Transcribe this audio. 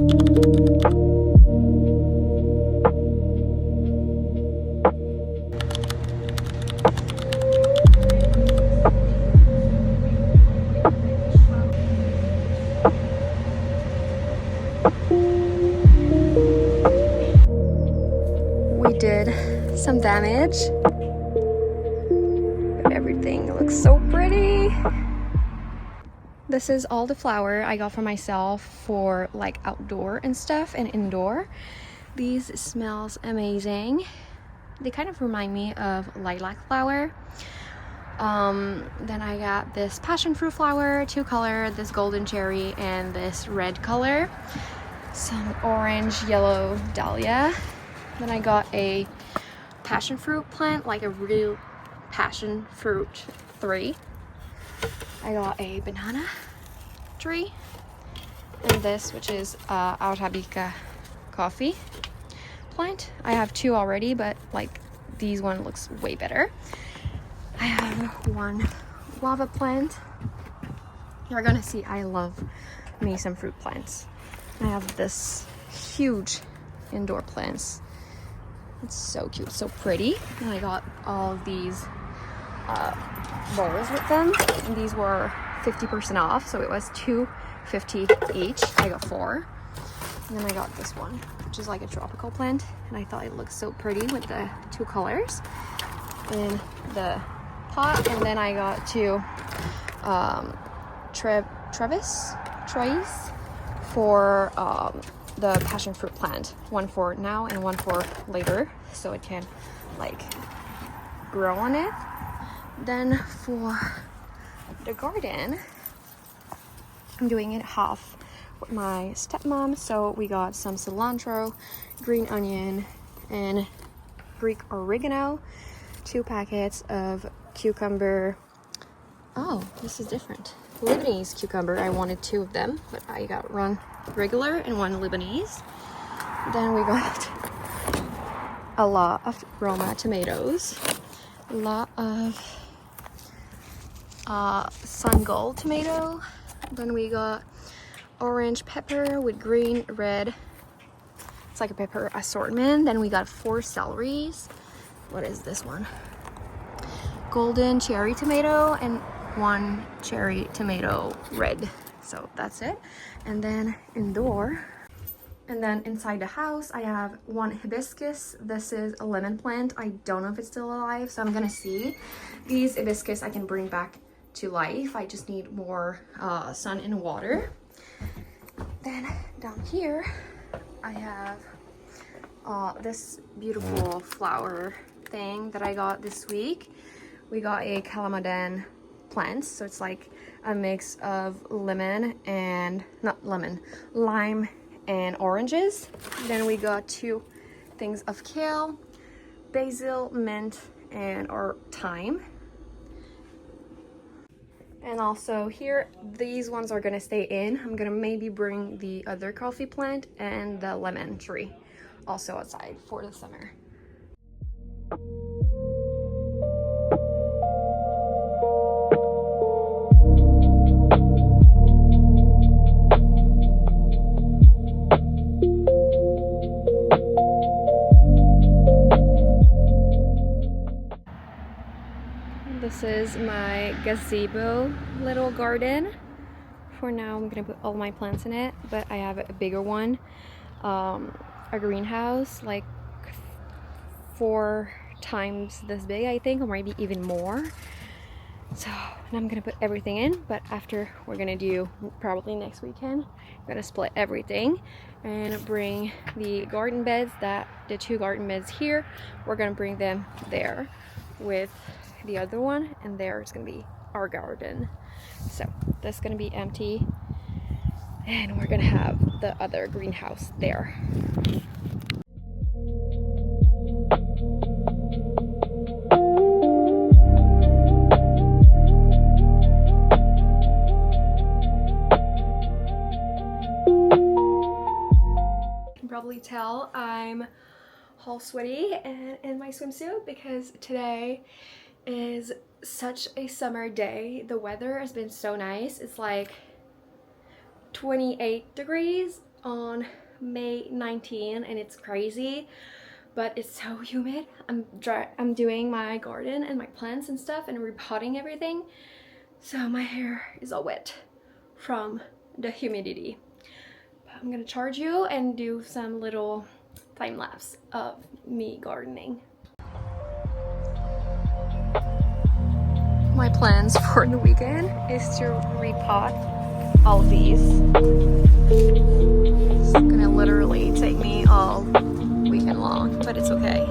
We did some damage, but everything looks so pretty. This is all the flour I got for myself for like outdoor and stuff and indoor. These smells amazing. They kind of remind me of lilac flower. Then I got this passion fruit flower, 2 color, this golden cherry and this red color. Some orange, yellow dahlia. Then I got a passion fruit plant, like a real passion fruit 3. I got a banana tree, and this, which is Arabica coffee plant. I have 2 already, but like these one looks way better. I have 1 guava plant. You're gonna see I love me some fruit plants. I have this huge indoor plants. It's so cute, so pretty. And I got all of these bowls with them, and these were 50% off, so it was $2.50 each. I got 4. And then I got this one, which is like a tropical plant, and I thought it looked so pretty with the 2 colors in the pot. And then I got 2 trays for the passion fruit plant, 1 for now and 1 for later, so it can like grow on it. Then for the garden, I'm doing it half with my stepmom, so we got some cilantro, green onion, and Greek oregano, 2 packets of cucumber. Oh, this is different. Lebanese cucumber. I wanted 2 of them, but I got 1 regular and 1 Lebanese. Then we got a lot of Roma tomatoes, a lot of sun gold tomato. Then we got orange pepper with green, red. It's like a pepper assortment. Then we got 4 celeries. What is this one? Golden cherry tomato and 1 cherry tomato red. So that's it. And then indoor, and then inside the house, I have 1 hibiscus. This is a lemon plant. I don't know if it's still alive, so I'm gonna see. These hibiscus I can bring back to life. I just need more sun and water. Then down here I have this beautiful flower thing that I got this week. We got a calamadan plant, so it's like a mix of lime and oranges. Then we got 2 things of kale, basil, mint, and or thyme. And also here, these ones are gonna stay in. I'm gonna maybe bring the other coffee plant and the lemon tree also outside for the summer. This is my gazebo little garden. For now, I'm gonna put all my plants in it, but I have a bigger one, a greenhouse, like 4 times this big, I think, or maybe even more. So, and I'm gonna put everything in, but after we're gonna do, probably next weekend, I'm gonna split everything and bring the garden beds, the 2 garden beds here, we're gonna bring them there with the other one, and there is gonna be our garden. So this is gonna be empty, and we're gonna have the other greenhouse there. You can probably tell I'm all sweaty and in my swimsuit because today is such a summer day. The weather has been so nice. It's like 28 degrees on May 19 and it's crazy, but it's so humid. I'm doing my garden and my plants and stuff and repotting everything, so my hair is all wet from the humidity. But I'm gonna charge you and do some little time lapse of me gardening. My plans for the weekend is to repot all of these. It's gonna literally take me all weekend long, but it's okay.